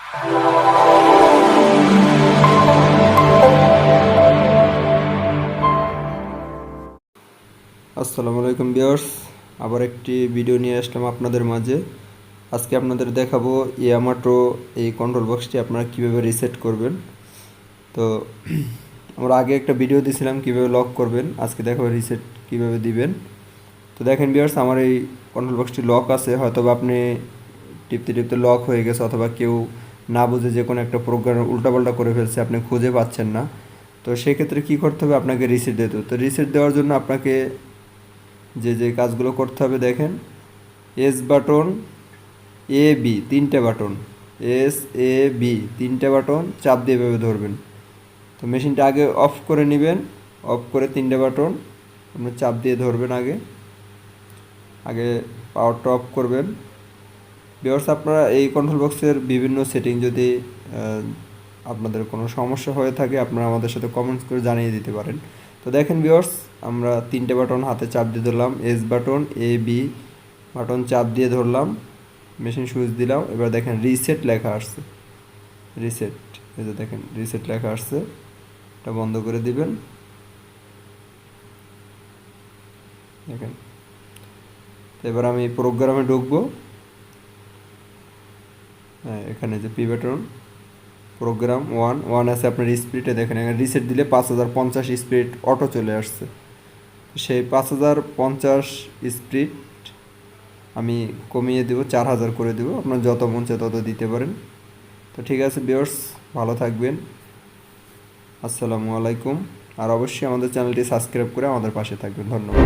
আসসালামু আলাইকুম ভিউয়ার্স, আবার একটি ভিডিও নিয়ে আসলাম আপনাদের মাঝে। আজকে আপনাদের দেখাবো ইয়ামাটো এই কন্ট্রোল বক্সটি আপনারা কীভাবে রিসেট করবেন। তো আমরা আগে একটা ভিডিও দিয়েছিলাম কীভাবে লক করবেন, আজকে দেখাবো রিসেট কীভাবে দিবেন। তো দেখেন ভিউয়ার্স, আমার এই কন্ট্রোল বক্সটি লক আছে, হয়তো আপনি টিপতে টিপতে লক হয়ে গেছে, অথবা কেউ না বুঝে যে কোনো একটা প্রোগ্রাম উল্টাপাল্টা করে ফেলছে, আপনি খুঁজে পাচ্ছেন না। তো সেক্ষেত্রে কী করতে হবে, আপনাকে রিসেট দিতে হবে। তো রিসেট দেওয়ার জন্য আপনাকে যে কাজগুলো করতে হবে দেখেন, এস বাটন, এ বি তিনটে বাটন, এস এ বি তিনটে বাটন চাপ দিয়ে এভাবে ধরবেন। তো মেশিনটা আগে অফ করে নেবেন, অফ করে তিনটে বাটন আপনি চাপ দিয়ে ধরবেন। আগে আগে পাওয়ারটা অফ করবেন। ভিউয়ার্স, আপনারা এই কন্ট্রোল বক্সের বিভিন্ন সেটিং যদি আপনাদের কোনো সমস্যা হয়ে থাকে, আপনারা আমাদের সাথে কমেন্টস করে জানিয়ে দিতে পারেন। তো দেখেন ভিউয়ার্স, আমরা তিনটে বাটন হাতে চাপ দিয়ে ধরলাম, S button, A B button চাপ দিয়ে ধরলাম, মেশিন সুইচ দিলাম। এবার দেখেন রিসেট লেখা আসছে, রিসেট, এই যে দেখেন রিসেট লেখা আসছে, এটা বন্ধ করে দিবেন। দেখেন, এবার আমি প্রোগ্রামে ঢুকবো। হ্যাঁ, এখানে যে পি বাটন, প্রোগ্রাম ওয়ান আছে আপনার স্পিডে, দেখেন এখানে রিসেট দিলে 5050 স্পিড অটো চলে আসছে। সেই 5050 স্পিড আমি কমিয়ে দেবো, 4000 করে দেবো, আপনার যত মন চায় তত দিতে পারেন। তো ঠিক আছে ভিউয়ার্স, ভালো থাকবেন, আসসালামু আলাইকুম। আর অবশ্যই আমাদের চ্যানেলটি সাবস্ক্রাইব করে আমাদের পাশে থাকবেন। ধন্যবাদ।